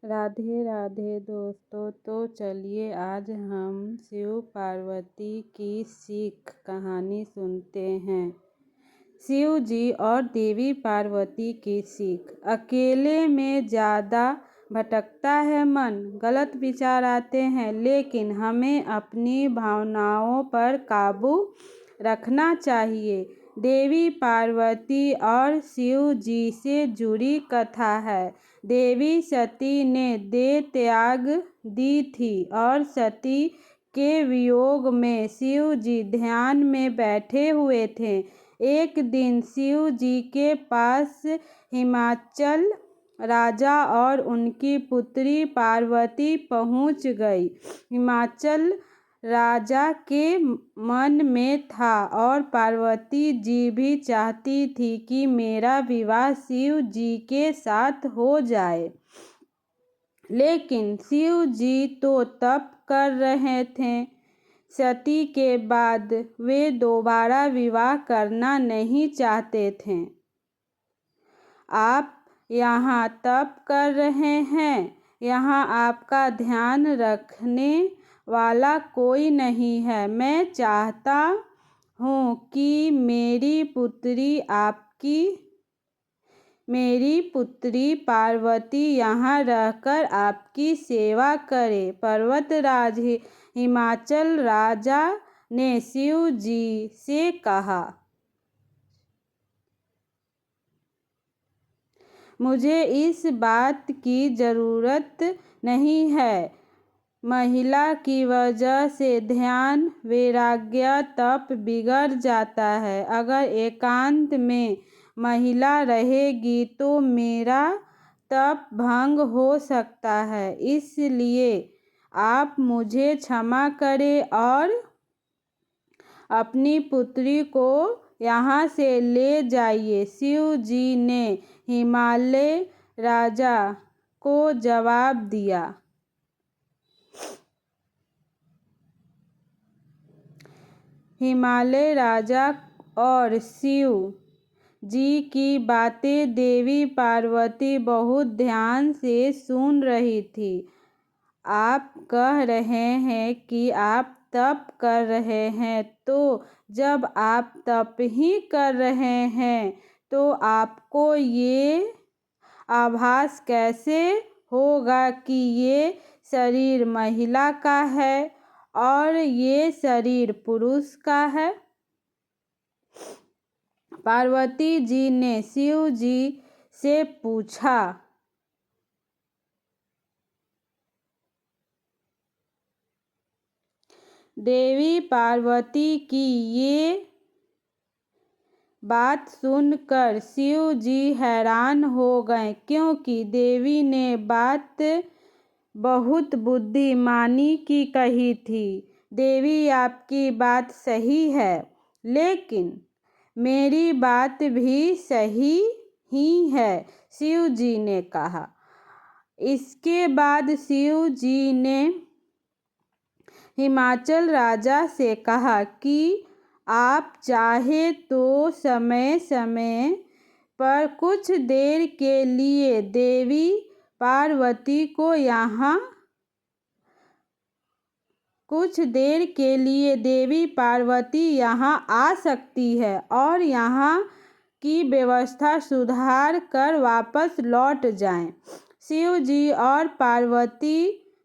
राधे राधे दोस्तों। तो चलिए आज हम शिव पार्वती की सीख कहानी सुनते हैं। शिव जी और देवी पार्वती की सीख। अकेले में ज़्यादा भटकता है मन, गलत विचार आते हैं, लेकिन हमें अपनी भावनाओं पर काबू रखना चाहिए। देवी पार्वती और शिव जी से जुड़ी कथा है। देवी सती ने देह त्याग दी थी और सती के वियोग में शिव जी ध्यान में बैठे हुए थे। एक दिन शिव जी के पास हिमाचल राजा और उनकी पुत्री पार्वती पहुंच गई। हिमाचल राजा के मन में था और पार्वती जी भी चाहती थी कि मेरा विवाह शिव जी के साथ हो जाए, लेकिन शिव जी तो तप कर रहे थे। सती के बाद वे दोबारा विवाह करना नहीं चाहते थे। आप यहाँ तप कर रहे हैं, यहाँ आपका ध्यान रखने वाला कोई नहीं है। मैं चाहता हूँ कि मेरी पुत्री पार्वती यहाँ रहकर आपकी सेवा करे। पर्वतराज हिमाचल राजा ने शिव जी से कहा, मुझे इस बात की ज़रूरत नहीं है। महिला की वजह से ध्यान, वैराग्य, तप बिगड़ जाता है। अगर एकांत में महिला रहेगी तो मेरा तप भंग हो सकता है। इसलिए आप मुझे क्षमा करें और अपनी पुत्री को यहाँ से ले जाइए। शिव जी ने हिमालय राजा को जवाब दिया। हिमालय राजा और शिव जी की बातें देवी पार्वती बहुत ध्यान से सुन रही थी। आप कह रहे हैं कि आप तप कर रहे हैं, तो जब आप तप ही कर रहे हैं तो आपको ये आभास कैसे होगा कि ये शरीर महिला का है और ये शरीर पुरुष का है? पार्वती जी ने शिव जी से पूछा। देवी पार्वती की ये बात सुनकर शिव जी हैरान हो गए, क्योंकि देवी ने बात बहुत बुद्धिमानी की कही थी। देवी, आपकी बात सही है, लेकिन मेरी बात भी सही ही है, शिव जी ने कहा। इसके बाद शिव जी ने हिमाचल राजा से कहा कि आप चाहे तो समय समय पर कुछ देर के लिए देवी पार्वती यहाँ आ सकती है और यहाँ की व्यवस्था सुधार कर वापस लौट जाएं। शिव जी और पार्वती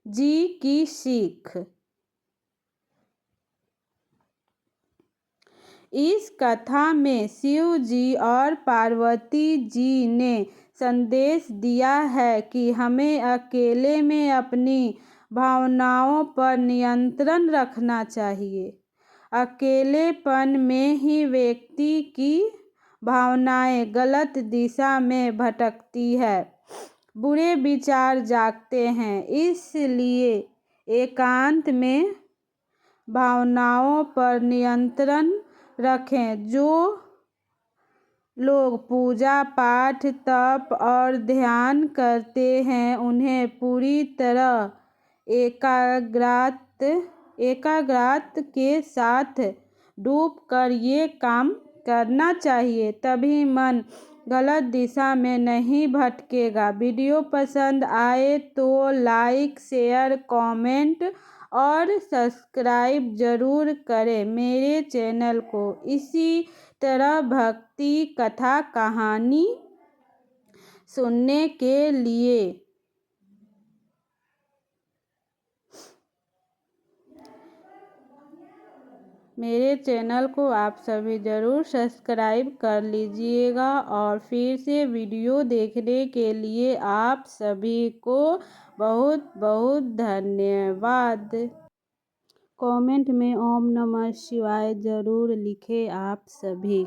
जी की सीख। इस कथा में शिव जी और पार्वती जी ने संदेश दिया है कि हमें अकेले में अपनी भावनाओं पर नियंत्रण रखना चाहिए। अकेलेपन में ही व्यक्ति की भावनाएं गलत दिशा में भटकती है, बुरे विचार जागते हैं। इसलिए एकांत में भावनाओं पर नियंत्रण रखें। जो लोग पूजा पाठ, तप और ध्यान करते हैं, उन्हें पूरी तरह एकाग्रता के साथ डूब कर ये काम करना चाहिए, तभी मन गलत दिशा में नहीं भटकेगा। वीडियो पसंद आए तो लाइक, शेयर, कमेंट और सब्सक्राइब ज़रूर करें मेरे चैनल को। इसी तरह भक्ति कथा कहानी सुनने के लिए मेरे चैनल को आप सभी ज़रूर सब्सक्राइब कर लीजिएगा। और फिर से वीडियो देखने के लिए आप सभी को बहुत बहुत धन्यवाद। कमेंट में ओम नमः शिवाय ज़रूर लिखें आप सभी।